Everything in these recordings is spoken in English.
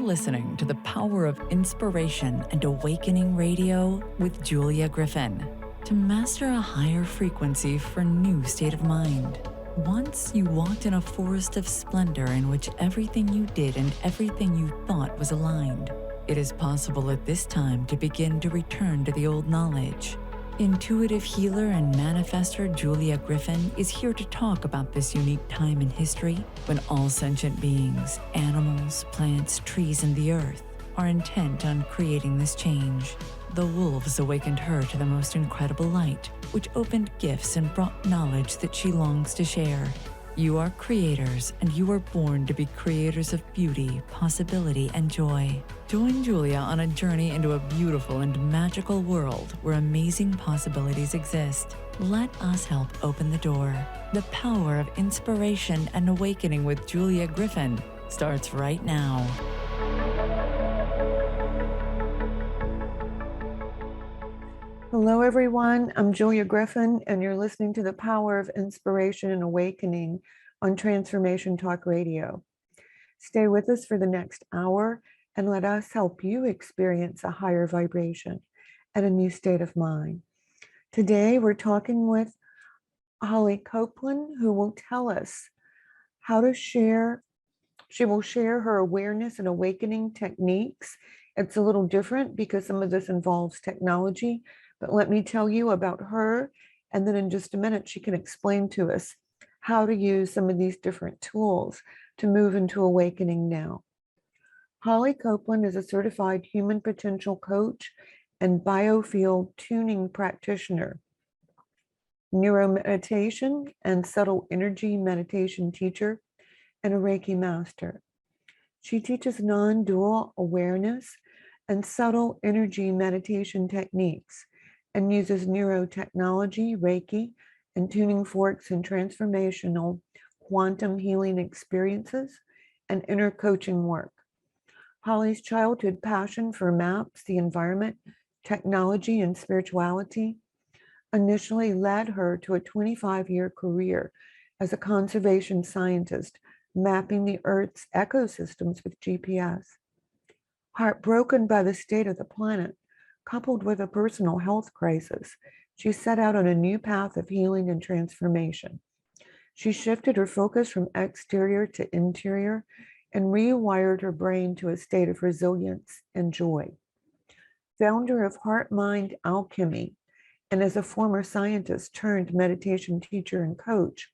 listening to the Power of Inspiration and Awakening Radio with Julia Griffin. To master a higher frequency for new state of mind. Once you walked in a forest of splendor in which everything you did and everything you thought was aligned. It is possible at this time to begin to return to the old knowledge. Intuitive healer and manifester Julia Griffin is here to talk about this unique time in history when all sentient beings, animals, plants, trees, and the earth are intent on creating this change. The wolves awakened her to the most incredible light, which opened gifts and brought knowledge that she longs to share. You are creators, and you are born to be creators of beauty, possibility, and joy. Join Julia on a journey into a beautiful and magical world where amazing possibilities exist. Let us help open the door. The Power of Inspiration and Awakening with Julia Griffin starts right now. Hello, everyone. I'm Julia Griffin, and you're listening to the Power of Inspiration and Awakening on Transformation Talk Radio. Stay with us for the next hour and let us help you experience a higher vibration and a new state of mind. Today, we're talking with Holly Copeland, who will tell us how to share. She will share her awareness and awakening techniques. It's a little different because some of this involves technology. But let me tell you about her, and then in just a minute, she can explain to us how to use some of these different tools to move into awakening now. Holly Copeland is a certified human potential coach and biofield tuning practitioner, neuromeditation and subtle energy meditation teacher, and a Reiki master. She teaches non-dual awareness and subtle energy meditation techniques, and uses neurotechnology, Reiki, and tuning forks in transformational quantum healing experiences and inner coaching work. Holly's childhood passion for maps, the environment, technology, and spirituality initially led her to a 25-year career as a conservation scientist, mapping the Earth's ecosystems with GPS. Heartbroken by the state of the planet, coupled with a personal health crisis, she set out on a new path of healing and transformation. She shifted her focus from exterior to interior and rewired her brain to a state of resilience and joy. Founder of Heart Mind Alchemy, and as a former scientist turned meditation teacher and coach,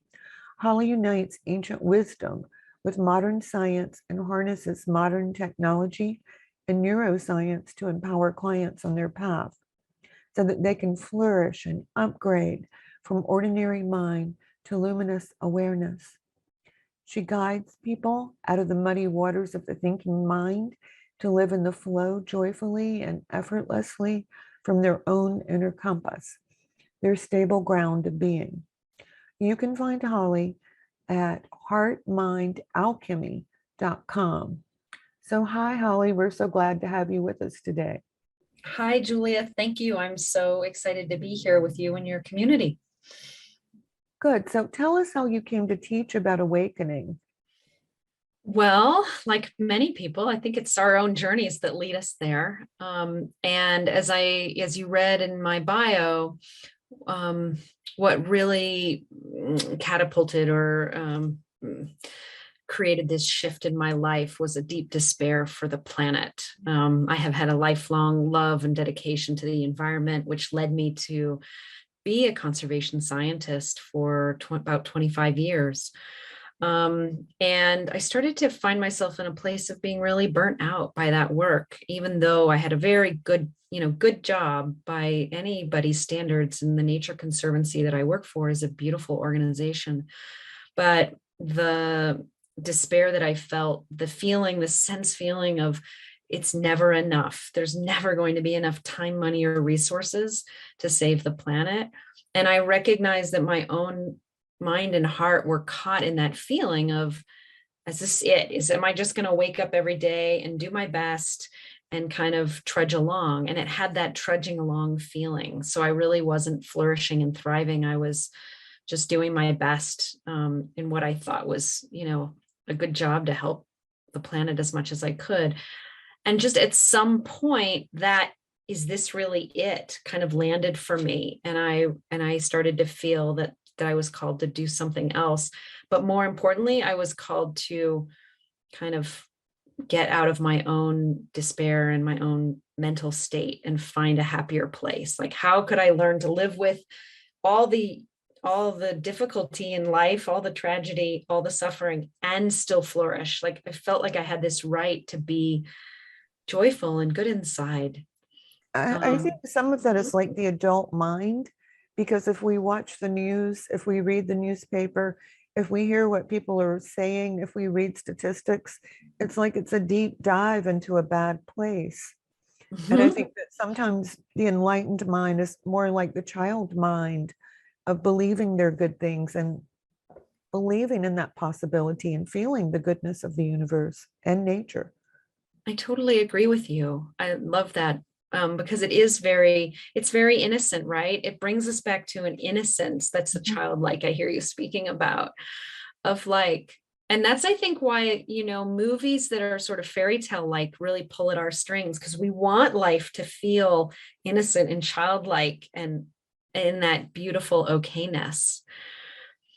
Holly unites ancient wisdom with modern science and harnesses modern technology and neuroscience to empower clients on their path so that they can flourish and upgrade from ordinary mind to luminous awareness. She guides people out of the muddy waters of the thinking mind to live in the flow joyfully and effortlessly from their own inner compass, their stable ground of being. You can find Holly at heartmindalchemy.com. So hi, Holly. We're so glad to have you with us today. Hi, Julia. Thank you. I'm so excited to be here with you and your community. Good. So tell us how you came to teach about awakening. Well, like many people, I think it's our own journeys that lead us there. And as you read in my bio, what really catapulted or created this shift in my life was a deep despair for the planet. I have had a lifelong love and dedication to the environment, which led me to be a conservation scientist for about 25 years. And I started to find myself in a place of being really burnt out by that work, even though I had a very good job by anybody's standards. And the Nature Conservancy that I work for is a beautiful organization. But the despair that I felt, the sense feeling of it's never enough. There's never going to be enough time, money, or resources to save the planet. And I recognized that my own mind and heart were caught in that feeling of, is this it? Am I just going to wake up every day and do my best and kind of trudge along? And it had that trudging along feeling. So I really wasn't flourishing and thriving. I was just doing my best in what I thought was, a good job to help the planet as much as I could. And just at some point, that is this really it kind of landed for me. And I started to feel that I was called to do something else. But more importantly, I was called to kind of get out of my own despair and my own mental state and find a happier place. Like, how could I learn to live with all the difficulty in life, all the tragedy, all the suffering, and still flourish? Like, I felt like I had this right to be joyful and good inside. I think some of that is like the adult mind, because if we watch the news, if we read the newspaper, if we hear what people are saying, if we read statistics, it's like it's a deep dive into a bad place. And I think that sometimes the enlightened mind is more like the child mind of believing they're good things and believing in that possibility and feeling the goodness of the universe and nature. I totally agree with you. I love that. Because it's very innocent, right? It brings us back to an innocence that's a childlike, I hear you speaking about, of like, and that's, I think, why, movies that are sort of fairy tale like really pull at our strings, because we want life to feel innocent and childlike and in that beautiful okayness.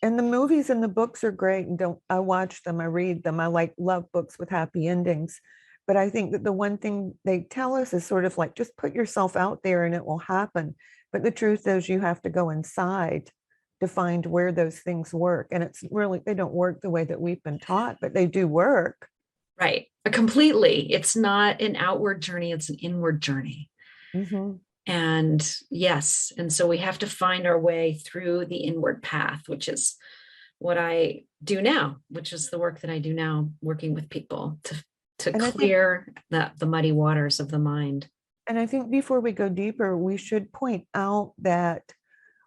And the movies and the books are great, and I watch them, I read them. I love books with happy endings. But I think that the one thing they tell us is sort of like, just put yourself out there and it will happen. But the truth is, you have to go inside to find where those things work. And it's really, they don't work the way that we've been taught, but they do work. Right. Completely. It's not an outward journey, it's an inward journey. Mm-hmm. And yes. And so we have to find our way through the inward path, which is what I do now, which is the work that I do now, working with people to clear the muddy waters of the mind. And I think before we go deeper, we should point out that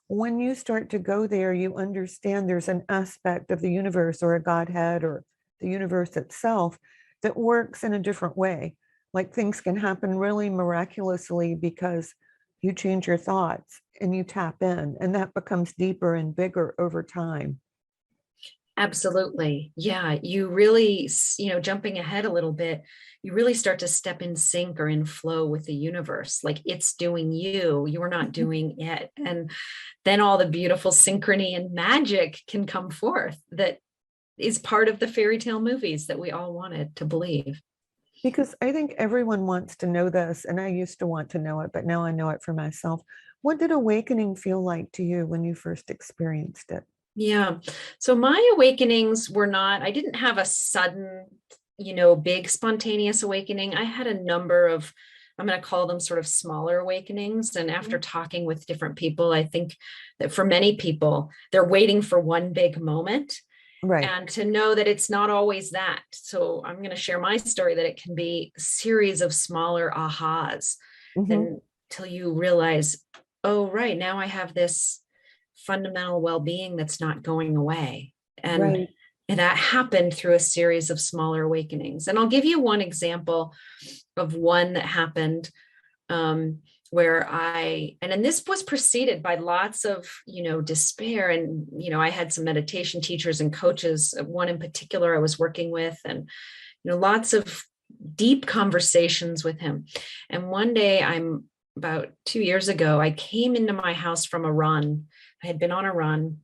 when you start to go there, you understand there's an aspect of the universe or a Godhead or the universe itself that works in a different way. Like, things can happen really miraculously because you change your thoughts and you tap in, and that becomes deeper and bigger over time. Absolutely. Yeah. You really, jumping ahead a little bit, you really start to step in sync or in flow with the universe. Like, it's doing you, you're not doing it. And then all the beautiful synchrony and magic can come forth that is part of the fairy tale movies that we all wanted to believe. Because I think everyone wants to know this, and I used to want to know it, but now I know it for myself. What did awakening feel like to you when you first experienced it? Yeah. So my awakenings were not, I didn't have a sudden, big spontaneous awakening. I had a number of, I'm going to call them sort of smaller awakenings. And after talking with different people, I think that for many people, they're waiting for one big moment. Right. And to know that it's not always that. So I'm going to share my story, that it can be a series of smaller ahas until you realize, oh, right, now I have this fundamental well-being that's not going away. And that happened through a series of smaller awakenings. And I'll give you one example of one that happened where and then this was preceded by lots of, despair. And, I had some meditation teachers and coaches, one in particular I was working with, and, lots of deep conversations with him. And one day, about 2 years ago, I came into my house from a run. I had been on a run.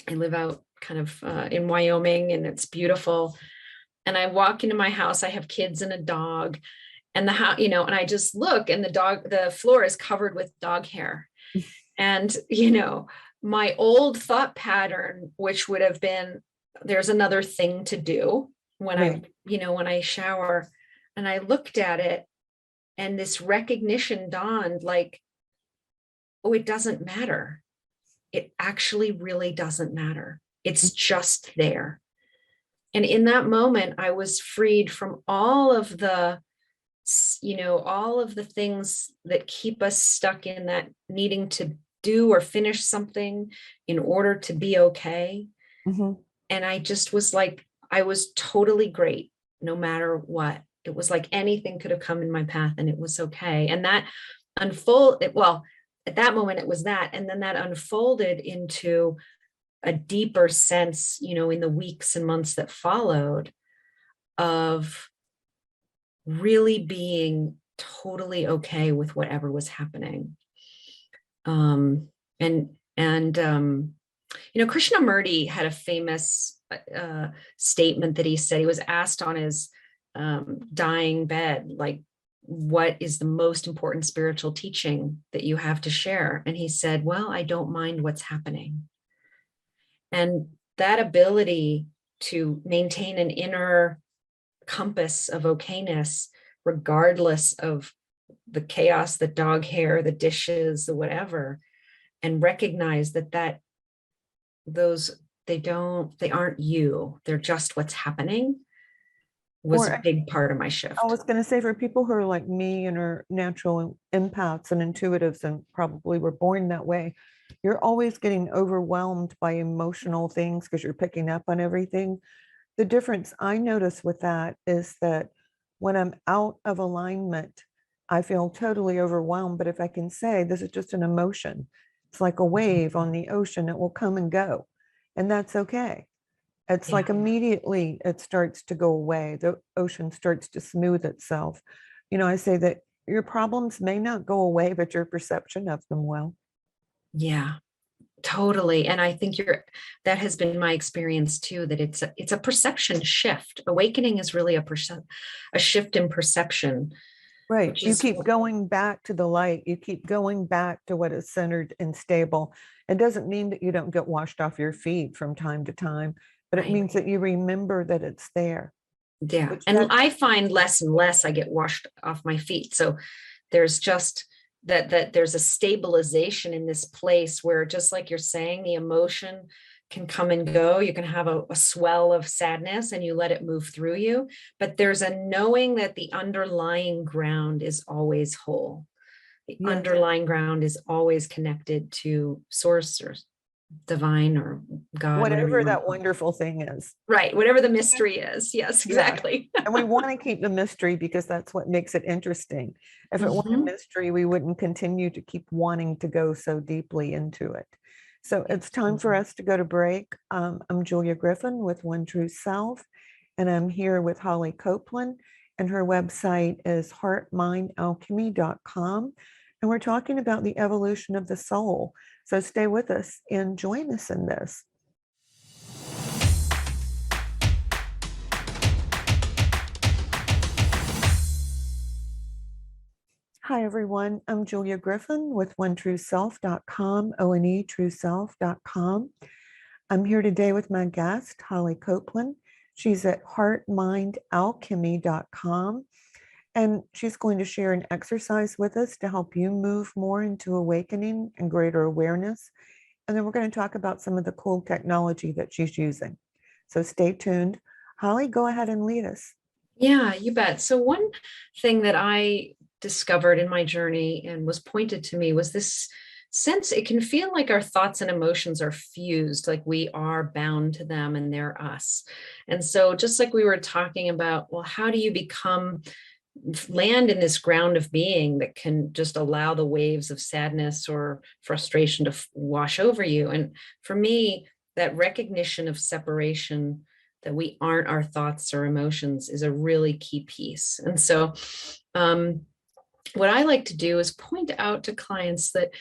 I live out kind of in Wyoming, and it's beautiful. And I walk into my house, I have kids and a dog, and the house, and I just look, and the floor is covered with dog hair. And, my old thought pattern, which would have been, there's another thing to do when when I shower, and I looked at it, and this recognition dawned, like, oh, it doesn't matter. It actually really doesn't matter. It's just there. And in that moment, I was freed from all of the things that keep us stuck in that needing to do or finish something in order to be okay. And I just was like, I was totally great, no matter what. It was like anything could have come in my path and it was okay. And that at that moment it was that. And then that unfolded into a deeper sense, in the weeks and months that followed of really being totally okay with whatever was happening. Krishnamurti had a famous statement that he said. He was asked on his dying bed, like, what is the most important spiritual teaching that you have to share? And he said, well, I don't mind what's happening. And that ability to maintain an inner compass of okayness, regardless of the chaos, the dog hair, the dishes, the whatever, and recognize that they aren't you, they're just what's happening, was a big part of my shift. I was going to say, for people who are like me and are natural empaths and intuitives and probably were born that way, you're always getting overwhelmed by emotional things because you're picking up on everything. The difference I notice with that is that when I'm out of alignment, I feel totally overwhelmed. But if I can say, this is just an emotion, it's like a wave on the ocean, it will come and go. And that's okay. It's like immediately it starts to go away. The ocean starts to smooth itself. I say that your problems may not go away, but your perception of them will. Yeah, totally. And I think that has been my experience too, that it's a perception shift. Awakening is really a shift in perception. Right. You keep going back to the light. You keep going back to what is centered and stable. It doesn't mean that you don't get washed off your feet from time to time, but it means that you remember that it's there. Yeah. And I find less and less I get washed off my feet. So there's just that there's a stabilization in this place where, just like you're saying, the emotion can come and go. You can have a swell of sadness and you let it move through you. But there's a knowing that the underlying ground is always whole. The underlying ground is always connected to source or divine or God. Whatever that wonderful thing is. Right. Whatever the mystery is. Yes, exactly. Yeah. And we want to keep the mystery because that's what makes it interesting. If it weren't a mystery, we wouldn't continue to keep wanting to go so deeply into it. So it's time for us to go to break. I'm Julia Griffin with One True Self, and I'm here with Holly Copeland, and her website is heartmindalchemy.com. And we're talking about the evolution of the soul. So stay with us and join us in this. Hi, everyone. I'm Julia Griffin with OneTrueSelf.com, ONETrueSelf.com. I'm here today with my guest, Holly Copeland. She's at heartmindalchemy.com. And she's going to share an exercise with us to help you move more into awakening and greater awareness. And then we're going to talk about some of the cool technology that she's using. So stay tuned. Holly, go ahead and lead us. Yeah, you bet. So one thing that I discovered in my journey and was pointed to me was this sense, it can feel like our thoughts and emotions are fused, like we are bound to them and they're us. And so just like we were talking about, well, how do you land in this ground of being that can just allow the waves of sadness or frustration to wash over you? And for me, that recognition of separation, that we aren't our thoughts or emotions, is a really key piece. And so what I like to do is point out to clients that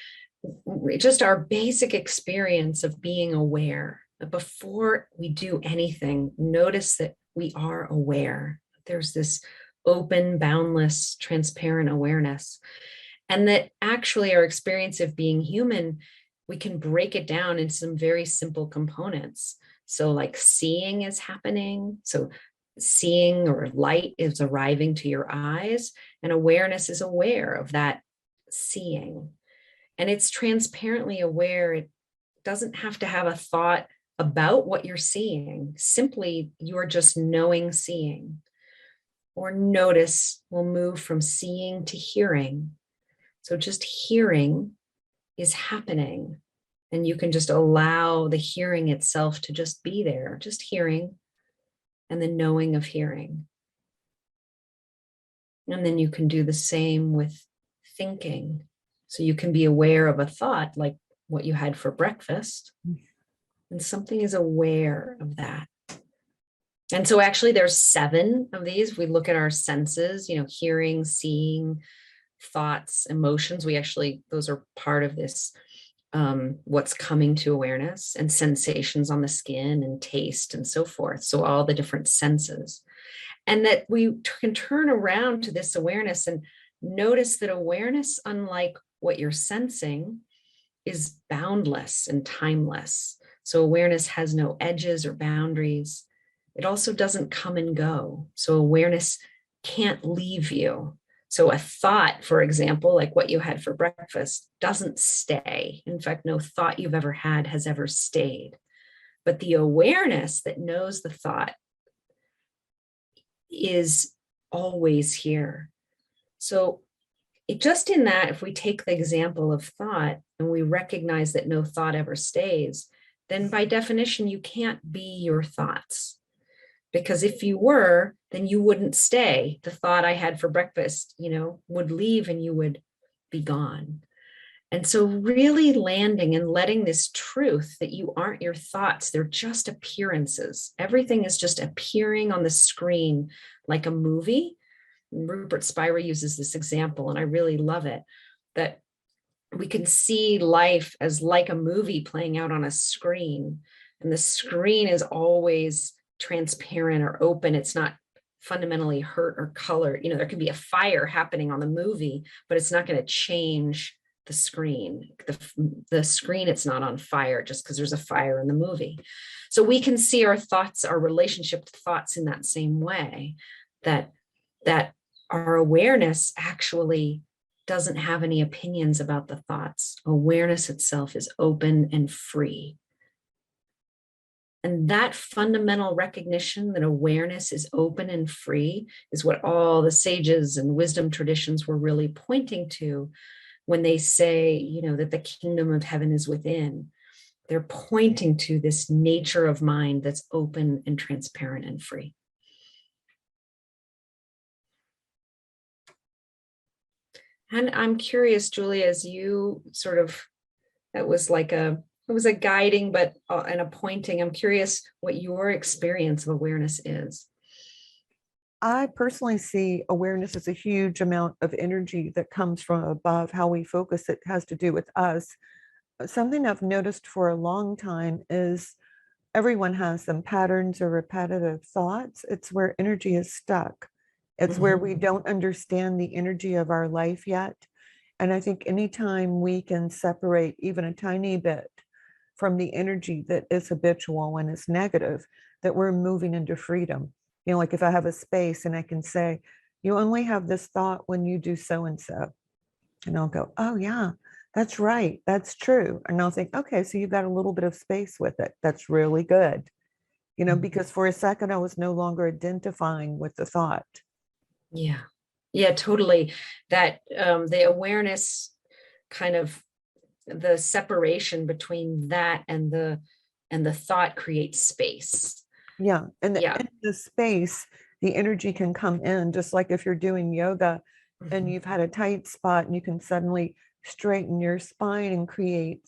just our basic experience of being aware, that before we do anything, notice that we are aware. There's this open, boundless, transparent awareness. And that actually our experience of being human, we can break it down into some very simple components. So like seeing is happening. So seeing or light is arriving to your eyes, and awareness is aware of that seeing. And it's transparently aware. It doesn't have to have a thought about what you're seeing. Simply, you're just knowing seeing. Or notice will move from seeing to hearing. So just hearing is happening. And you can just allow the hearing itself to just be there, just hearing, and the knowing of hearing. And then you can do the same with thinking. So you can be aware of a thought like what you had for breakfast, and something is aware of that. And so actually there's 7 of these. We look at our senses, hearing, seeing, thoughts, emotions. Those are part of this, what's coming to awareness, and sensations on the skin and taste and so forth. So all the different senses. And that we can turn around to this awareness and notice that awareness, unlike what you're sensing, is boundless and timeless. So awareness has no edges or boundaries. It also doesn't come and go. So awareness can't leave you. So a thought, for example, like what you had for breakfast, doesn't stay. In fact, no thought you've ever had has ever stayed. But the awareness that knows the thought is always here. So just in that, if we take the example of thought and we recognize that no thought ever stays, then by definition, you can't be your thoughts. Because if you were, then you wouldn't stay. The thought I had for breakfast, would leave and you would be gone. And so really landing and letting this truth that you aren't your thoughts, they're just appearances. Everything is just appearing on the screen like a movie. Rupert Spira uses this example, and I really love it, that we can see life as like a movie playing out on a screen. And the screen is always transparent or open. It's not fundamentally hurt or colored. There can be a fire happening on the movie, but it's not going to change the screen. The screen, it's not on fire just because there's a fire in the movie. So we can see our thoughts, our relationship to thoughts in that same way, that our awareness actually doesn't have any opinions about the thoughts. Awareness itself is open and free. And that fundamental recognition that awareness is open and free is what all the sages and wisdom traditions were really pointing to when they say, that the kingdom of heaven is within. They're pointing to this nature of mind that's open and transparent and free. And I'm curious, Julia, as you sort of, it was a guiding, but and a pointing. I'm curious what your experience of awareness is. I personally see awareness as a huge amount of energy that comes from above. How we focus it has to do with us. Something I've noticed for a long time is everyone has some patterns or repetitive thoughts. It's where energy is stuck. It's where we don't understand the energy of our life yet. And I think anytime we can separate even a tiny bit from the energy that is habitual and is negative, that we're moving into freedom. Like if I have a space and I can say, you only have this thought when you do so and so. And I'll go, oh yeah, that's right. That's true. And I'll think, okay, so you've got a little bit of space with it. That's really good. Because for a second I was no longer identifying with the thought. Yeah, totally. That the awareness, kind of the separation between that and the thought creates space. Yeah. And in the space, the energy can come in, just like if you're doing yoga and you've had a tight spot, and you can suddenly straighten your spine and create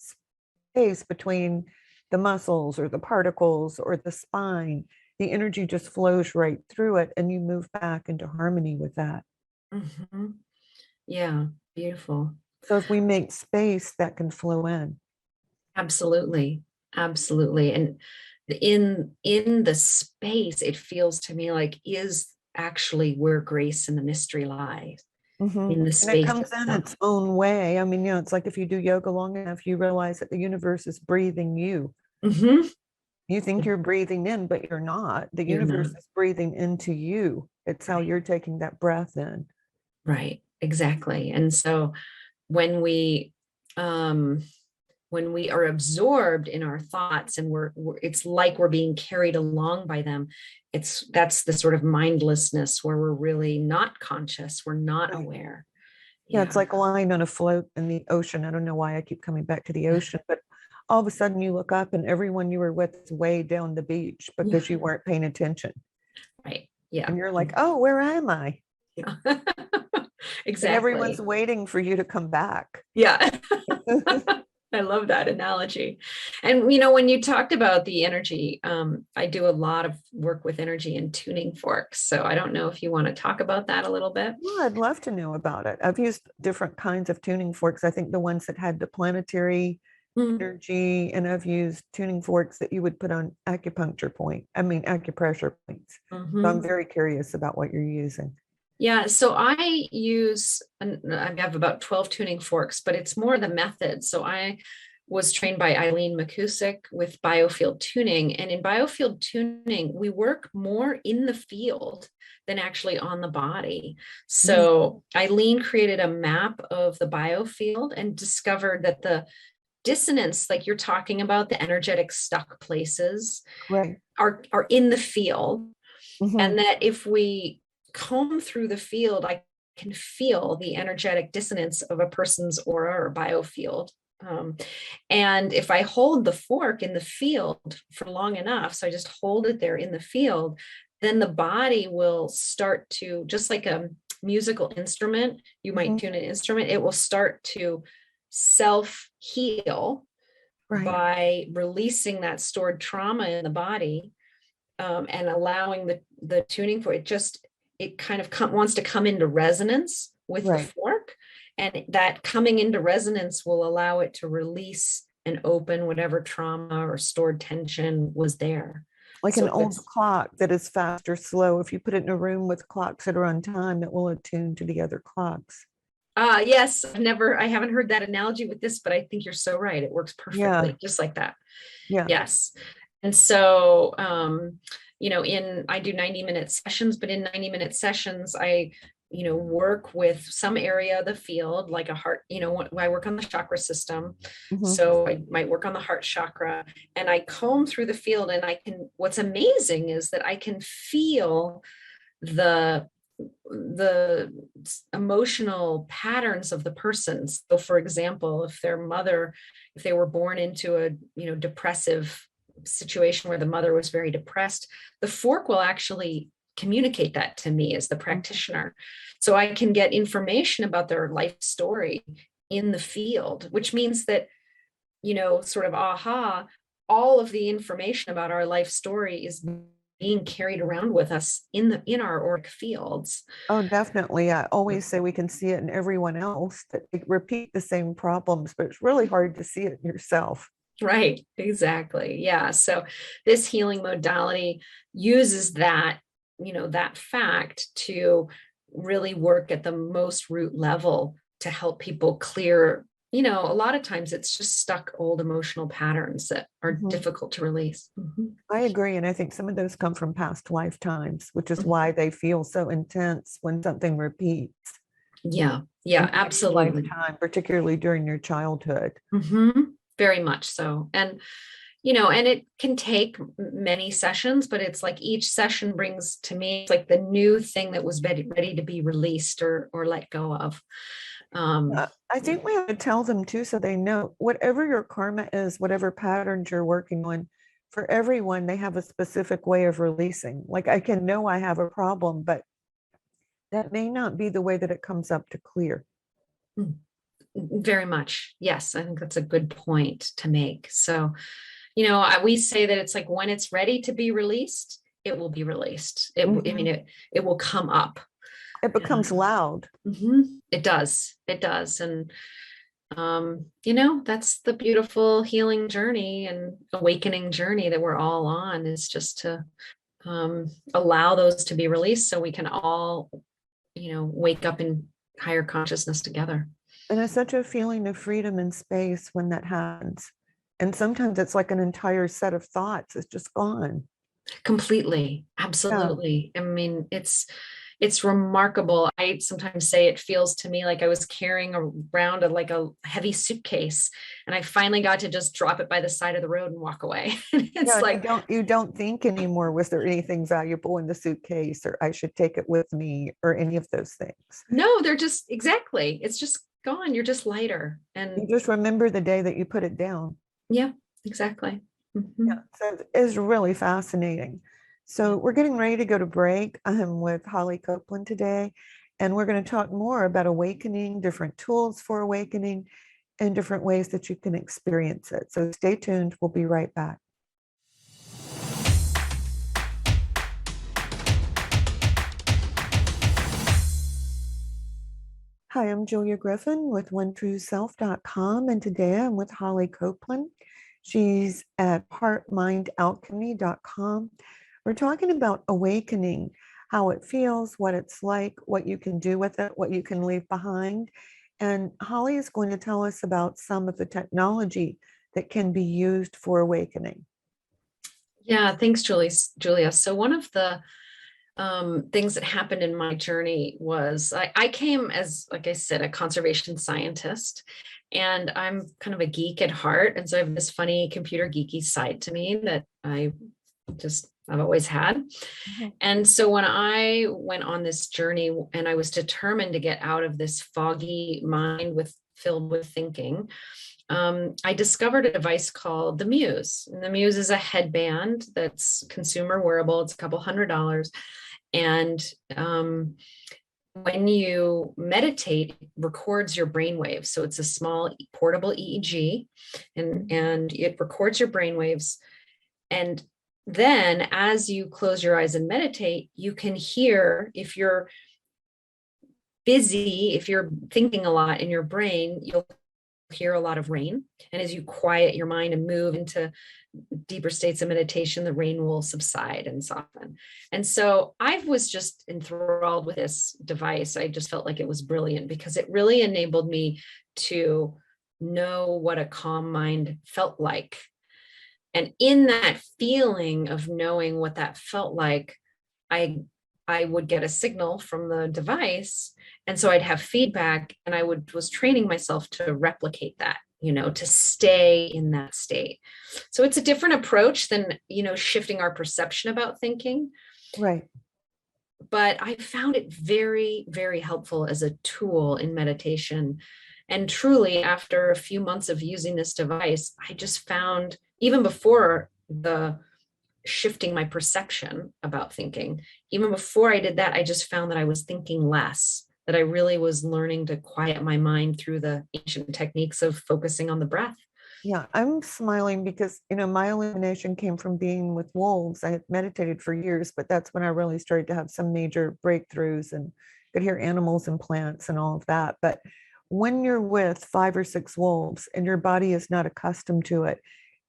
space between the muscles or the particles or the spine. The energy just flows right through it, and you move back into harmony with that. Yeah, beautiful. So if we make space, that can flow in. Absolutely. And in the space, it feels to me like is actually where grace and the mystery lies. In the space. And it comes in its own way. I mean, it's like if you do yoga long enough, you realize that the universe is breathing you. You think you're breathing in, but you're not. The universe is breathing into you. It's how you're taking that breath in. Right, exactly. And so when we are absorbed in our thoughts and it's like we're being carried along by them, that's the sort of mindlessness where we're really not conscious, we're not aware. Yeah, it's like lying on a float in the ocean. I don't know why I keep coming back to the ocean, but all of a sudden you look up and everyone you were with is way down the beach because you weren't paying attention. Right. Yeah. And you're like, oh, where am I? Yeah. Exactly. And everyone's waiting for you to come back. Yeah. I love that analogy. And, you know, when you talked about the energy, I do a lot of work with energy and tuning forks. So I don't know if you want to talk about that a little bit. Well, I'd love to know about it. I've used different kinds of tuning forks. I think the ones that had the planetary Mhm. energy, and I've used tuning forks that you would put on acupressure points. So I'm Mhm. very curious about what you're using. Yeah, so I have about 12 tuning forks, but it's more the method. So I was trained by Eileen McCusick with biofield tuning. And in biofield tuning, we work more in the field than actually on the body. Mhm. So Eileen created a map of the biofield and discovered that the dissonance, like you're talking about, the energetic stuck places Right. are in the field. Mhm. And that if we comb through the field, I can feel the energetic dissonance of a person's aura or biofield. Um, and if I hold the fork in the field for long enough, so I just hold it there in the field, then the body will start to, just like a musical instrument, you might Mhm. tune an instrument, it will start to self heal Right. by releasing that stored trauma in the body, and allowing the tuning for it. Just it kind of wants to come into resonance with the Right. fork, and that coming into resonance will allow it to release and open whatever trauma or stored tension was there. Like So an if old it's clock that is fast or slow. If you put it in a room with clocks that are on time, it will attune to the other clocks. yes, I haven't heard that analogy with this, but I think you're so right. It works Yeah. perfectly, just like that. Yeah. Yes. And so, you know, I do 90-minute sessions, but in 90-minute sessions, I, you know, work with some area of the field, like a heart, you know, I work on the chakra system. Mhm. So I might work on the heart chakra, and I comb through the field, and what's amazing is that I can feel the the emotional patterns of the person. So for example, if they were born into a, you know, depressive situation where the mother was very depressed, the fork will actually communicate that to me as the Mhm. practitioner. So I can get information about their life story in the field, which means that, you know, sort of all of the information about our life story is being carried around with us in our auric fields. Oh, definitely. I always say we can see it in everyone else that they repeat the same problems, but it's really hard to see it in yourself. Right, exactly. Yeah. So this healing modality uses that, you know, that fact to really work at the most root level to help people clear, you know, a lot of times it's just stuck old emotional patterns that are Mhm. difficult to release. Mhm. I agree. And I think some of those come from past lifetimes, which is Mhm. why they feel so intense when something repeats Yeah. Yeah, in any absolutely. lifetime, particularly during your childhood. Very much so. And, you know, and it can take many sessions, but it's like each session brings to me, it's like the new thing that was ready to be released or let go of. I think we have to tell them too, so they know whatever your karma is, whatever patterns you're working on, for everyone, they have a specific way of releasing. Like I can know I have a problem, but that may not be the way that it comes up to clear. Mm, very much. Yes, I think that's a good point to make. So, you know, we say that it's like when it's ready to be released, it will be released. I mean, Mhm. it will come up. It becomes loud. It does. It does. And you know, that's the beautiful healing journey and awakening journey that we're all on, is just to allow those to be released so we can all, you know, wake up in higher consciousness together. And it's such a feeling of freedom and space when that happens. And sometimes it's like an entire set of thoughts is just gone. Completely. Yeah. Absolutely. I mean, it's remarkable. I sometimes say it feels to me like I was carrying around like a heavy suitcase, and I finally got to just drop it by the side of the road and walk away. Yeah, It's and like, you don't think anymore, was there anything valuable in the suitcase, or I should take it with me, or any of those things. no, they're just exactly. It's just gone. You're just lighter. You And just remember the day that you put it down. yeah, exactly. Yeah, so it's really fascinating. Yeah. So we're getting ready to go to break. I'm with Holly Copeland today, and we're going to talk more about awakening, different tools for awakening, and different ways that you can experience it. So stay tuned. We'll be right back. Hi, I'm Julia Griffin with OneTrueSelf.com, and today I'm with Holly Copeland. She's at HeartMindAlchemy.com. We're talking about awakening, how it feels, what it's like, what you can do with it, what you can leave behind. And Holly is going to tell us about some of the technology that can be used for awakening. Yeah, thanks, Julia. So one of the things that happened in my journey was I came as, like I said, a conservation scientist, and I'm kind of a geek at heart. And so I have this funny computer geeky side to me that I've always had. Mm-hmm. And so when I went on this journey and I was determined to get out of this foggy mind filled with thinking, I discovered a device called the Muse. And the Muse is a headband that's consumer wearable. It's a couple $100. And when you meditate, it records your brainwaves. So it's a small portable EEG, and it records your brainwaves. And then as you close your eyes and meditate, you can hear, if you're busy, if you're thinking a lot in your brain, you'll hear a lot of rain. And as you quiet your mind and move into deeper states of meditation, the rain will subside and soften. And so I was just enthralled with this device. I just felt like it was brilliant because it really enabled me to know what a calm mind felt like. And in that feeling of knowing what that felt like, I would get a signal from the device. And so I'd have feedback, and I was training myself to replicate that, to stay in that state. So it's a different approach than, shifting our perception about thinking. Right. But I found it very, very helpful as a tool in meditation. And truly, after a few months of using this device, I just found, even before the shifting my perception about thinking, even before I did that, I just found that I was thinking less, that I really was learning to quiet my mind through the ancient techniques of focusing on the breath. Yeah, I'm smiling because, my illumination came from being with wolves. I had meditated for years, but that's when I really started to have some major breakthroughs and could hear animals and plants and all of that. But when you're with 5 or 6 wolves and your body is not accustomed to it,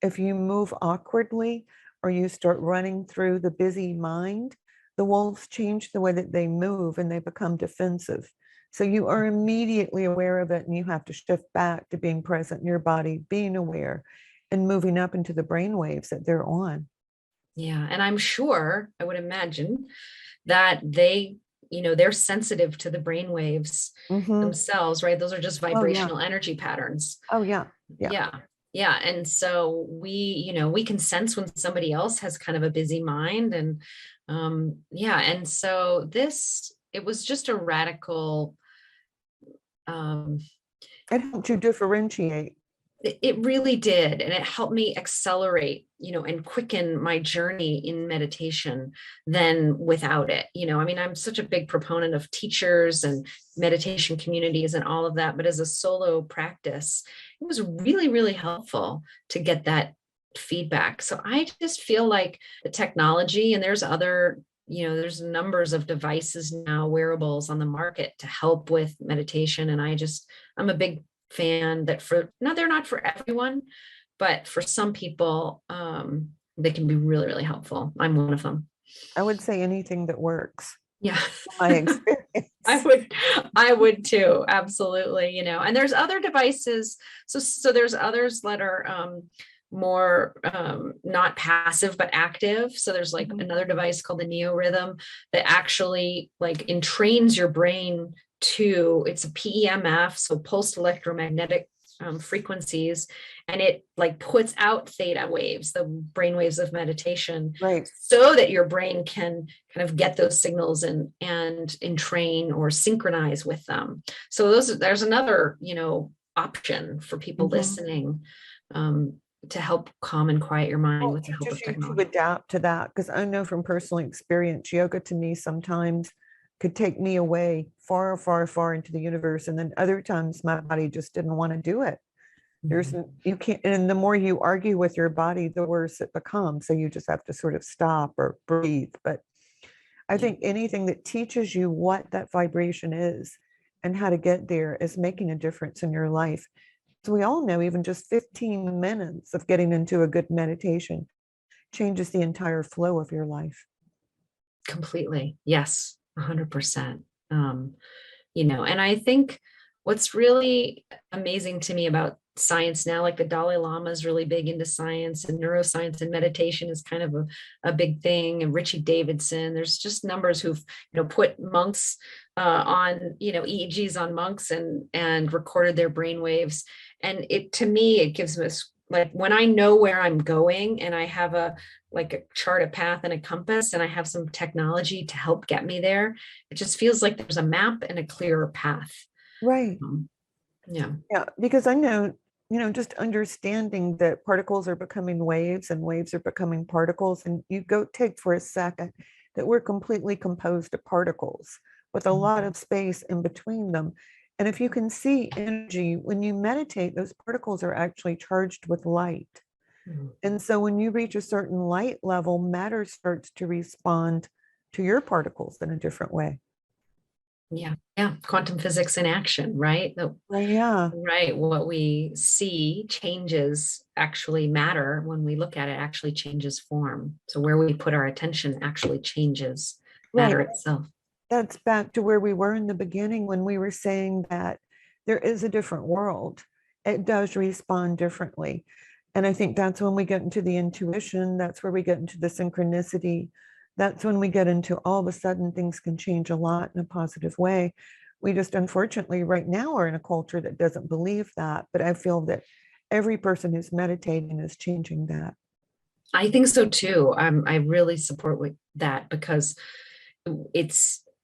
if you move awkwardly or you start running through the busy mind, the wolves change the way that they move and they become defensive. So you are immediately aware of it, and you have to shift back to being present in your body, being aware, and moving up into the brain waves that they're on. Yeah. And I'm sure, I would imagine that they're sensitive to the brain waves themselves, right? Those are just vibrational energy patterns. Oh, yeah. Yeah. And so we can sense when somebody else has kind of a busy mind. And and so it was just a radical. It helped you differentiate. It really did. And it helped me accelerate, and quicken my journey in meditation than without it. I'm such a big proponent of teachers and meditation communities and all of that. But as a solo practice, it was really, really helpful to get that feedback. So I just feel like the technology, and there's there's numbers of devices now, wearables on the market to help with meditation. And I'm a big fan that they're not for everyone, but for some people, they can be really, really helpful. I'm one of them. I would say anything that works. Yeah. My experience. I would too. Absolutely. And there's other devices. So there's others that are, more not passive but active. So there's another device called the Neo Rhythm that actually entrains your brain to, it's a PEMF, so pulsed electromagnetic frequencies, and it puts out theta waves, the brain waves of meditation, right, so that your brain can kind of get those signals and entrain or synchronize with them. So there's another option for people listening to help calm and quiet your mind with the help of technology. To adapt to that, because I know from personal experience, yoga to me sometimes could take me away far, far, far into the universe. And then other times my body just didn't want to do it. There's, Mhm. you can't, and the more you argue with your body, the worse it becomes. So you just have to sort of stop or breathe. But I Yeah, think anything that teaches you what that vibration is and how to get there is making a difference in your life. So we all know even just 15 minutes of getting into a good meditation changes the entire flow of your life. completely. Yes, 100%. Um, and I think what's really amazing to me about science now, like the Dalai Lama is really big into science, and neuroscience and meditation is kind of a big thing. And Richie Davidson, there's just numbers who've, put monks on, EEGs on monks and recorded their brain waves. And to me, it gives us, like, when I know where I'm going and I have a chart, a path, and a compass, and I have some technology to help get me there, it just feels like there's a map and a clearer path. Right. Um, yeah. Yeah. Because I know, just understanding that particles are becoming waves and waves are becoming particles. And you go take for a second that we're completely composed of particles with a lot of space in between them. And if you can see energy, when you meditate, those particles are actually charged with light. Mhm. And so when you reach a certain light level, matter starts to respond to your particles in a different way. Yeah. Yeah. Quantum physics in action, right? Right. Yeah. Right. What we see changes actually matter. When we look at it, actually changes form. So where we put our attention actually changes Right. matter itself. That's back to where we were in the beginning when we were saying that there is a different world. It does respond differently. And I think that's when we get into the intuition, that's where we get into the synchronicity. That's when we get into all of a sudden things can change a lot in a positive way. We just unfortunately right now are in a culture that doesn't believe that. But I feel that every person who's meditating is changing that. I think so too. I really support that, because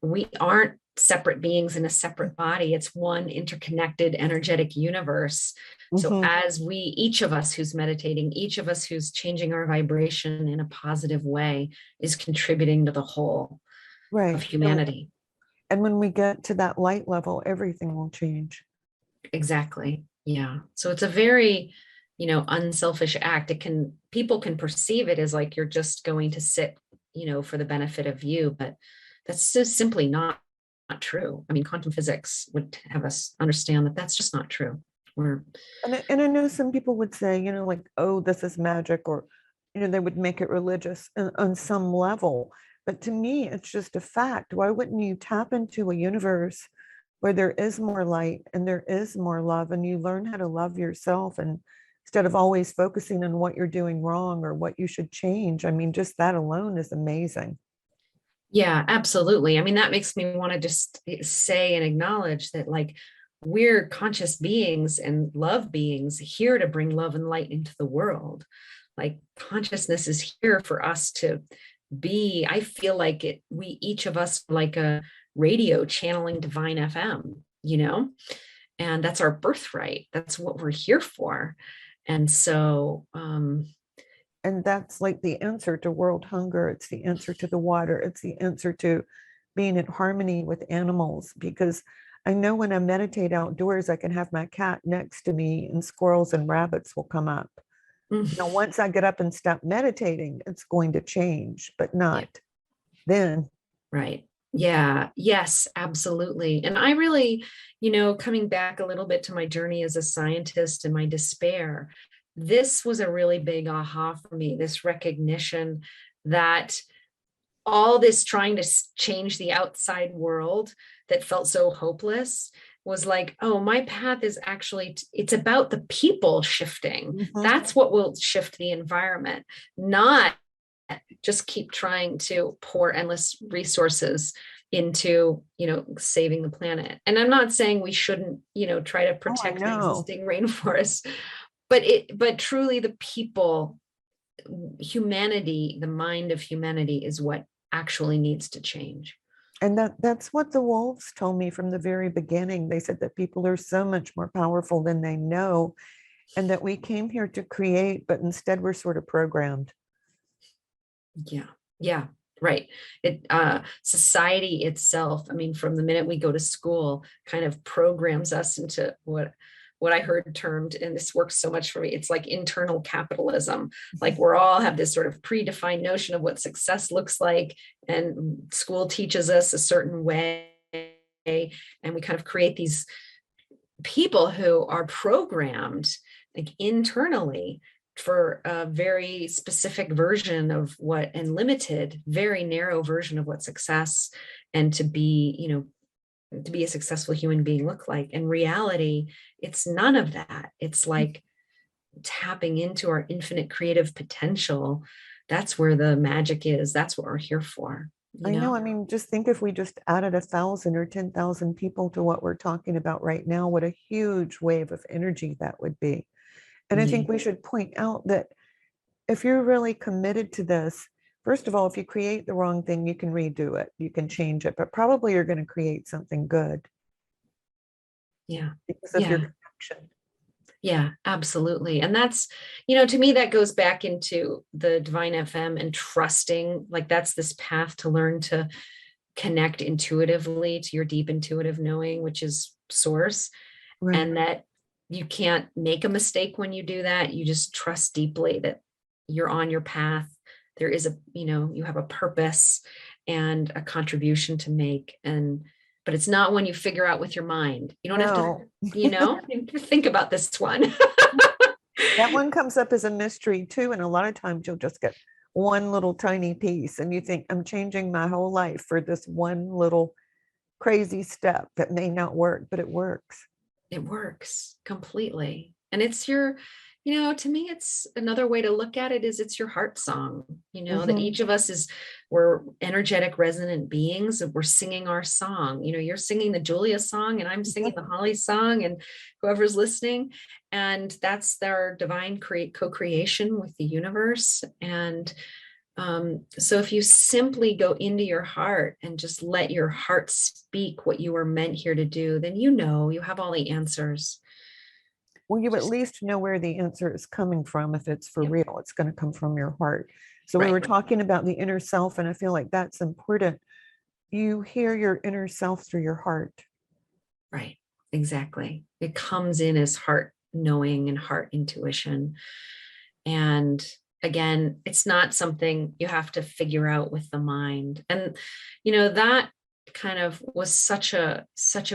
we aren't separate beings in a separate body. It's one interconnected energetic universe. So Mhm. as each of us who's meditating, each of us who's changing our vibration in a positive way, is contributing to the whole of Right. humanity. And when we get to that light level, everything will change. Exactly. Yeah. So it's a very, unselfish act. People can perceive it as like you're just going to sit, for the benefit of you, but that's just simply not true. I mean, quantum physics would have us understand that that's just not true. We're And I know some people would say, like, oh, this is magic, or, they would make it religious on some level. But to me, it's just a fact. Why wouldn't you tap into a universe where there is more light and there is more love, and you learn how to love yourself, and instead of always focusing on what you're doing wrong or what you should change? I mean, just that alone is amazing. Yeah, absolutely. I mean, that makes me want to just say and acknowledge that, like, we're conscious beings and love beings here to bring love and light into the world. Like, consciousness is here for us to be. I feel like we each of us are like a radio channeling divine FM, and that's our birthright. That's what we're here for. And so, And that's like the answer to world hunger. It's the answer to the water. It's the answer to being in harmony with animals. Because I know when I meditate outdoors, I can have my cat next to me and squirrels and rabbits will come up. Now, mm, once I get up and stop meditating, it's going to change, but yeah. not then. Right. Yeah. Yes, absolutely. And I really, coming back a little bit to my journey as a scientist and my despair, this was a really big aha for me, this recognition that all this trying to change the outside world that felt so hopeless was like, oh, my path is actually, it's about the people shifting. Mhm. That's what will shift the environment, not just keep trying to pour endless resources into saving the planet. And I'm not saying we shouldn't try to Oh, I protect the know. existing rainforests, but truly the people, humanity, the mind of humanity is what actually needs to change. And that's what the wolves told me from the very beginning. They said that people are so much more powerful than they know, and that we came here to create, but instead we're sort of programmed. Yeah. Yeah. Right. Society itself, I mean, from the minute we go to school, kind of programs us into what I heard termed, and this works so much for me, it's like internal capitalism. Like we're all have this sort of predefined notion of what success looks like, and school teaches us a certain way, and we kind of create these people who are programmed like internally for a very specific version of what, and limited, very narrow version of what success and to be, to be a successful human being look like. In reality, it's none of that. It's like tapping into our infinite creative potential. That's where the magic is. That's what we're here for. I know. I mean, just think if we just added 1,000 or 10,000 people to what we're talking about right now, what a huge wave of energy that would be. And I think we should point out that if you're really committed to this, first of all, if you create the wrong thing, you can redo it, you can change it, but probably you're going to create something good. Yeah. Because of your connection. Yeah, absolutely. And that's, to me, that goes back into the Divine FM and trusting, like that's this path to learn to connect intuitively to your deep intuitive knowing, which is source. Right. And that you can't make a mistake when you do that. You just trust deeply that you're on your path. There is you have a purpose and a contribution to make. But it's not when you figure out with your mind. You don't have to, think about this one. That one comes up as a mystery too. And a lot of times you'll just get one little tiny piece and you think, I'm changing my whole life for this one little crazy step that may not work, but it works. It works completely. And it's your, to me, it's another way to look at it is it's your heart song, that each of us we're energetic resonant beings, and we're singing our song. You're singing the Julia song and I'm singing the Holly song, and whoever's listening. And that's their divine co-creation with the universe. And so if you simply go into your heart and just let your heart speak what you were meant here to do, then you have all the answers. Well, you at least know where the answer is coming from. If it's for real, it's going to come from your heart. So we were talking about the inner self, and I feel like that's important. You hear your inner self through your heart. Right. Exactly. It comes in as heart knowing and heart intuition. And again, it's not something you have to figure out with the mind. And, that kind of was such a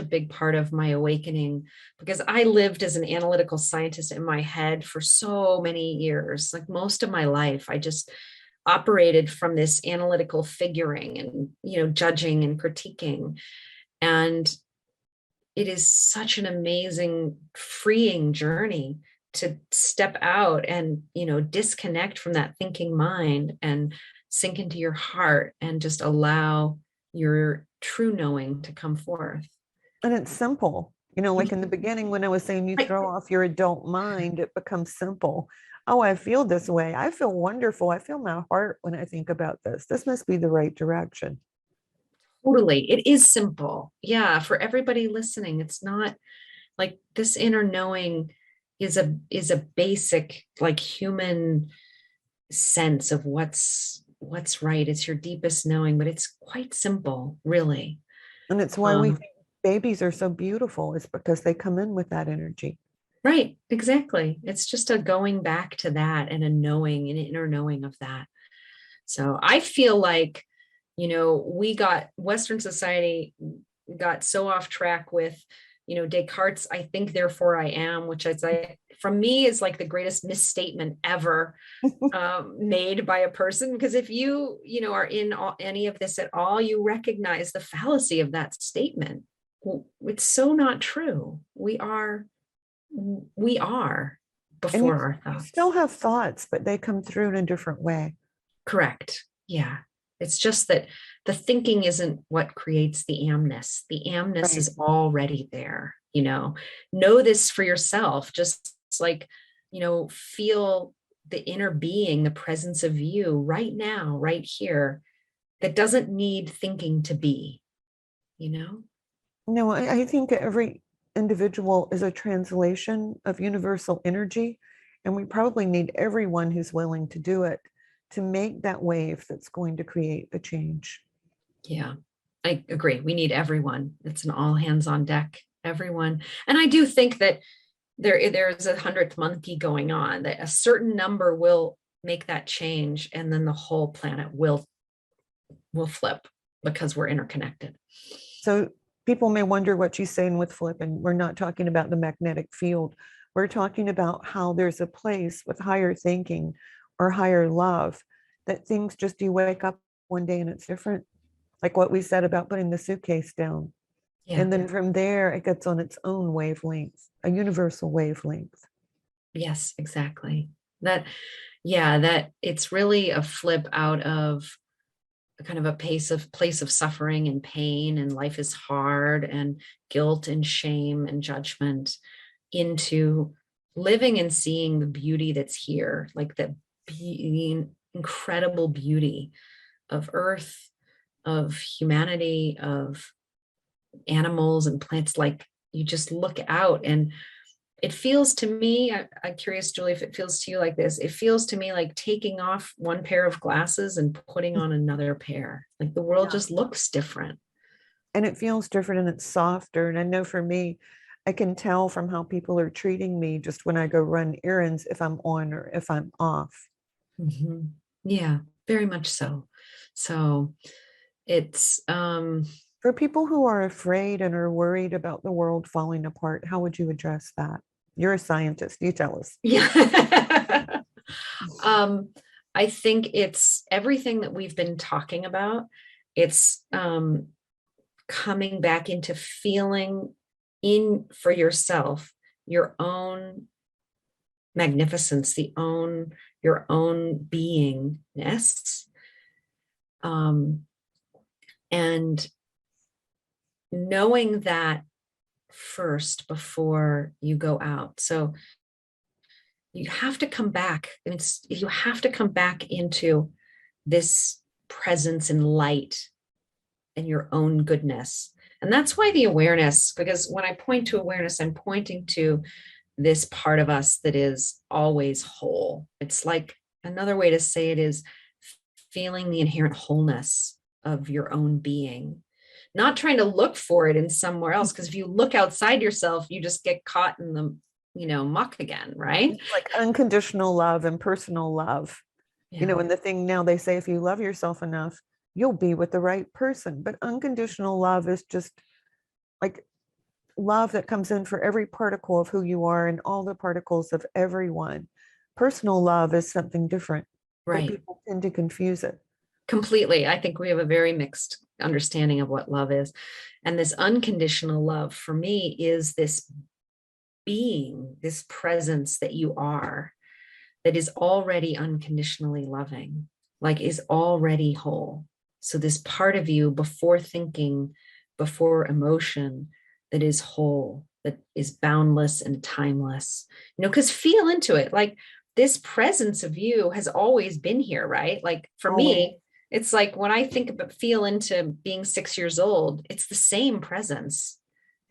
big part of my awakening, because I lived as an analytical scientist in my head for so many years. Like most of my life, I just operated from this analytical figuring and, judging and critiquing. And it is such an amazing, freeing journey to step out and, disconnect from that thinking mind and sink into your heart and just allow your true knowing to come forth. And it's simple, like in the beginning, when I was saying you throw off your adult mind, it becomes simple. Oh, I feel this way. I feel wonderful. I feel my heart when I think about this. This must be the right direction. Totally. It is simple. Yeah. For everybody listening, it's not like this inner knowing is a basic, like human sense of what's right. It's your deepest knowing, but it's quite simple, really. And it's why we think babies are so beautiful. It's because they come in with that energy. Right. Exactly. It's just a going back to that and a knowing, an inner knowing of that. So I feel like, Western society got so off track with, Descartes' I think, therefore I am, which is from me is like the greatest misstatement ever made by a person. Because if you, are in any of this at all, you recognize the fallacy of that statement. It's so not true. We are before our thoughts. You still have thoughts, but they come through in a different way. Correct. Yeah. It's just that the thinking isn't what creates the amness. The amness is already there, know this for yourself. Just like, feel the inner being, the presence of you right now, right here, that doesn't need thinking to be, No, I think every individual is a translation of universal energy, and we probably need everyone who's willing to do it to make that wave that's going to create the change. Yeah, I agree. We need everyone. It's an all hands on deck, everyone. And I do think that, there's a 100th monkey going on, that a certain number will make that change, and then the whole planet will flip because we're interconnected. So people may wonder what she's saying with flip, and we're not talking about the magnetic field. We're talking about how there's a place with higher thinking or higher love, that things just, you wake up one day and it's different. Like what we said about putting the suitcase down. Yeah. And then from there, it gets on its own wavelength, a universal wavelength. Yes, exactly. That it's really a flip out of kind of a place of suffering and pain, and life is hard, and guilt and shame and judgment, into living and seeing the beauty that's here, like the incredible beauty of Earth, of humanity, of animals and plants. Like, you just look out, and it feels to me, I'm curious, Julie, if it feels to you like this. It feels to me like taking off one pair of glasses and putting on another pair. Like the world just looks different. And it feels different, and it's softer. And I know for me, I can tell from how people are treating me just when I go run errands, if I'm on or if I'm off. Mm-hmm. Yeah, very much so. So it's for people who are afraid and are worried about the world falling apart, how would you address that? You're a scientist, you tell us. Yeah. I think it's everything that we've been talking about. It's coming back into feeling in for yourself, your own magnificence, your own beingness. And knowing that first before you go out. So you have to come back. You have to come back into this presence and light and your own goodness. And that's why the awareness, because when I point to awareness, I'm pointing to this part of us that is always whole. It's like, another way to say it is feeling the inherent wholeness of your own being, not trying to look for it in somewhere else. Because if you look outside yourself, you just get caught in the, muck again, right? It's like unconditional love and personal love. Yeah. And the thing now, they say if you love yourself enough, you'll be with the right person. But unconditional love is just like love that comes in for every particle of who you are and all the particles of everyone. Personal love is something different. Right. But people tend to confuse it. Completely. I think we have a very mixed understanding of what love is. And this unconditional love for me is this being, this presence that you are, that is already unconditionally loving, like is already whole. So this part of you, before thinking, before emotion, that is whole, that is boundless and timeless, because feel into it. Like this presence of you has always been here, right? Like for me, it's like when I think about feel into being 6 years old, it's the same presence.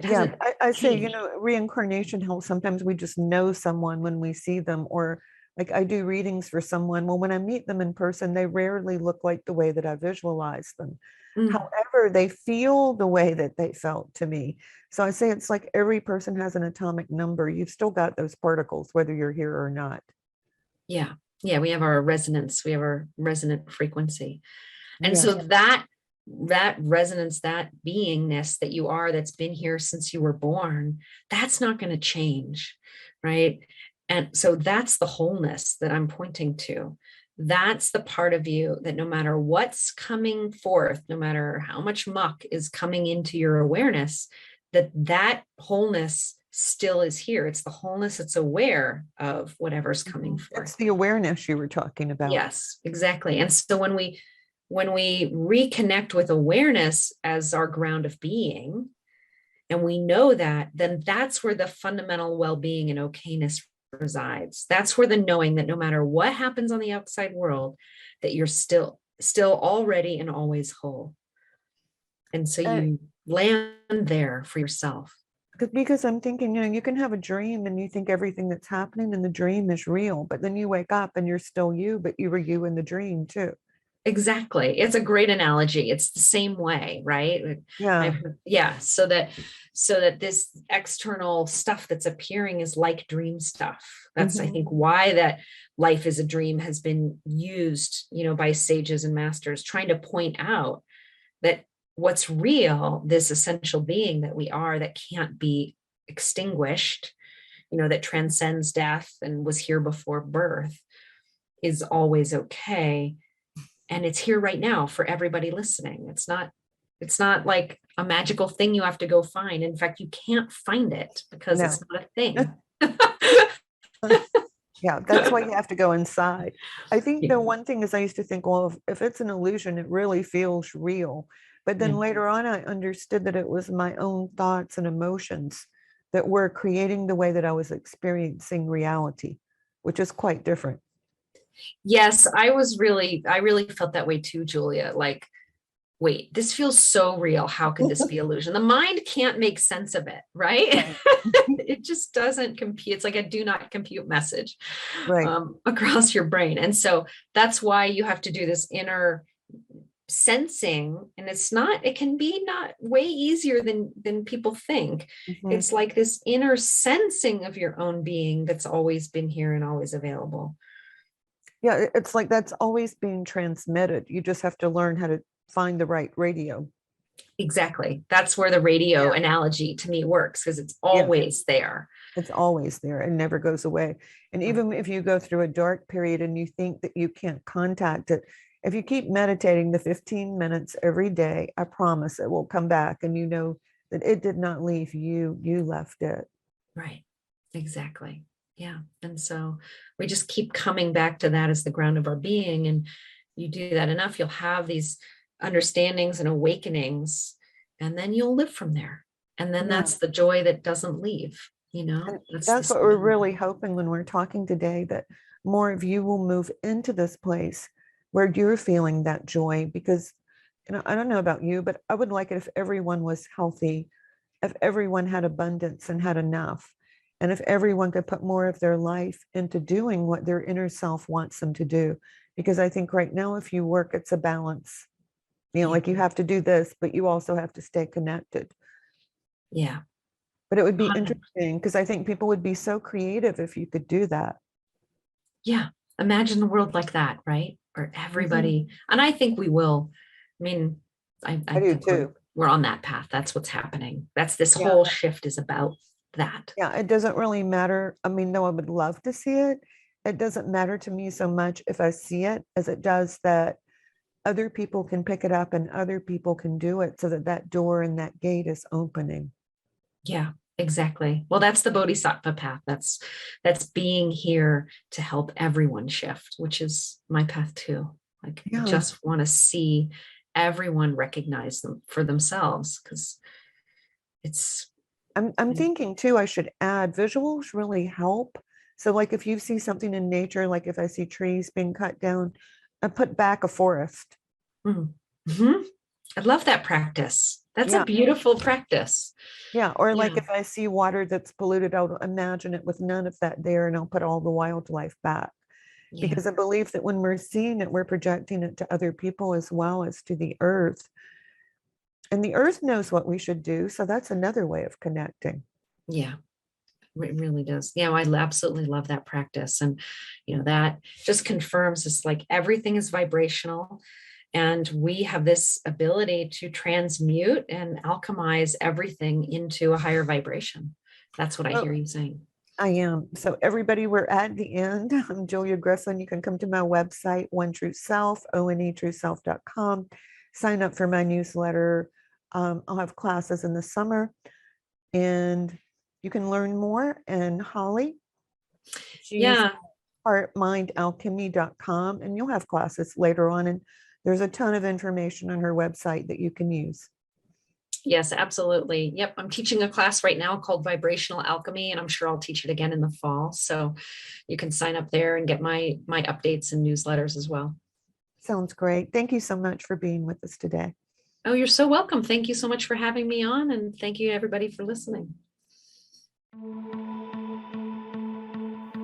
Yeah, I say, reincarnation helps. Sometimes we just know someone when we see them, or like I do readings for someone. Well, when I meet them in person, they rarely look like the way that I visualize them. However, they feel the way that they felt to me. So I say it's like every person has an atomic number. You've still got those particles, whether you're here or not. Yeah. Yeah. We have our resonance. We have our resonant frequency. And so that resonance, that beingness that you are, that's been here since you were born, that's not going to change. Right. And so that's the wholeness that I'm pointing to. That's the part of you that no matter what's coming forth, no matter how much muck is coming into your awareness, that wholeness still is here. It's the wholeness that's aware of whatever's coming forth. It's the awareness you were talking about. Yes, exactly. And so when we reconnect with awareness as our ground of being, and we know that, then that's where the fundamental well-being and okayness resides. That's where the knowing that no matter what happens on the outside world, that you're still already and always whole. And so you land there for yourself. Because I'm thinking, you can have a dream and you think everything that's happening in the dream is real, but then you wake up and you're still you, but you were you in the dream too. Exactly. It's a great analogy. It's the same way, right? Yeah. Yeah. So that this external stuff that's appearing is like dream stuff. That's, I Mhm. think, why that life is a dream has been used, by sages and masters, trying to point out that what's real, this essential being that we are, that can't be extinguished, that transcends death and was here before birth, is always okay. And it's here right now for everybody listening. It's not like a magical thing you have to go find. In fact, you can't find it because No. it's not a thing. Yeah, that's why you have to go inside. I think the Yeah. one thing is I used to think, well, if it's an illusion, it really feels real. But then Yeah. later on, I understood that it was my own thoughts and emotions that were creating the way that I was experiencing reality, which is quite different. Yes, I really felt that way too, Julia. Like, wait, this feels so real. How could this be illusion? The mind can't make sense of it, right? Right. It just doesn't compute. It's like a do not compute message Right. across your brain. And so that's why you have to do this inner sensing. And it can be not way easier than people think. Mhm. It's like this inner sensing of your own being that's always been here and always available. Yeah, it's like that's always being transmitted. You just have to learn how to find the right radio. Exactly. That's where the radio Yeah. analogy to me works, because it's Yeah. always there. It's always there and never goes away. And Right. even if you go through a dark period and you think that you can't contact it, if you keep meditating the 15 minutes every day, I promise it will come back and you know that it did not leave you, you left it. Right. Exactly. Yeah. And so we just keep coming back to that as the ground of our being. And you do that enough, you'll have these understandings and awakenings, and then you'll live from there. And then Yeah. that's the joy that doesn't leave, And that's that's this. what we're really hoping when we're talking today, that more of you will move into this place where you're feeling that joy. Because, I don't know about you, but I would like it if everyone was healthy, if everyone had abundance and had enough, and if everyone could put more of their life into doing what their inner self wants them to do. Because I think right now, if you work, it's a balance. Like you have to do this, but you also have to stay connected. Yeah. But it would be interesting because I think people would be so creative if you could do that. Yeah. Imagine the world like that, right? Where everybody, and I think we will. I mean, I do think we're, too. we're on that path. That's what's happening. That's this Yeah. whole shift is about that. Yeah, it doesn't really matter. I mean, though I would love to see it, it doesn't matter to me so much if I see it as it does that other people can pick it up and other people can do it, so that that door and that gate is opening. Yeah, exactly. Well, that's the bodhisattva path. That's being here to help everyone shift, which is my path too. Like, I Yeah. just want to see everyone recognize them for themselves, because it's I'm thinking too, I should add visuals really help. So like if you see something in nature, like if I see trees being cut down, I put back a forest. Mhm. I love that practice. That's a Yeah. beautiful practice. Yeah. Or like Yeah. if I see water that's polluted, I'll imagine it with none of that there and I'll put all the wildlife back. Yeah. Because I believe that when we're seeing it, we're projecting it to other people as well as to the earth. And the earth knows what we should do. So that's another way of connecting. Yeah. It really does. Yeah, I absolutely love that practice. And, that just confirms it's like everything is vibrational. And we have this ability to transmute and alchemize everything into a higher vibration. That's what I hear you saying. I am. So everybody, we're at the end. I'm Julia Griffin. You can come to my website, One True Self, onetrueself.com. Sign up for my newsletter. I'll have classes in the summer and you can learn more. And Holly, she's heartmindalchemy.com, and you'll have classes later on. And there's a ton of information on her website that you can use. Yes, absolutely. Yep. I'm teaching a class right now called Vibrational Alchemy, and I'm sure I'll teach it again in the fall. So you can sign up there and get my updates and newsletters as well. Sounds great. Thank you so much for being with us today. Oh, you're so welcome. Thank you so much for having me on, and thank you everybody for listening.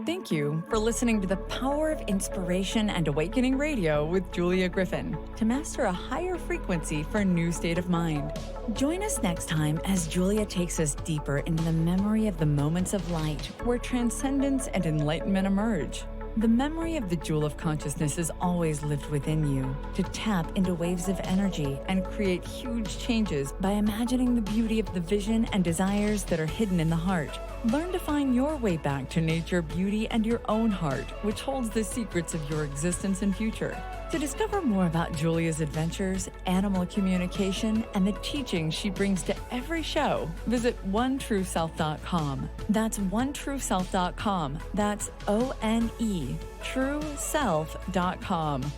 Thank thank you for listening to the Power of Inspiration and Awakening Radio with Julia Griffin to master a higher frequency for a new state of mind. Join us next time as Julia takes us deeper into the memory of the moments of light where transcendence and enlightenment emerge. The memory of the jewel of consciousness is always lived within you to tap into waves of energy and create huge changes by imagining the beauty of the vision and desires that are hidden in the heart. Learn to find your way back to nature, beauty, and your own heart, which holds the secrets of your existence and future. To discover more about Julia's adventures, animal communication, and the teachings she brings to every show, visit onetrueself.com. That's onetrueself.com. That's ONE, trueself.com.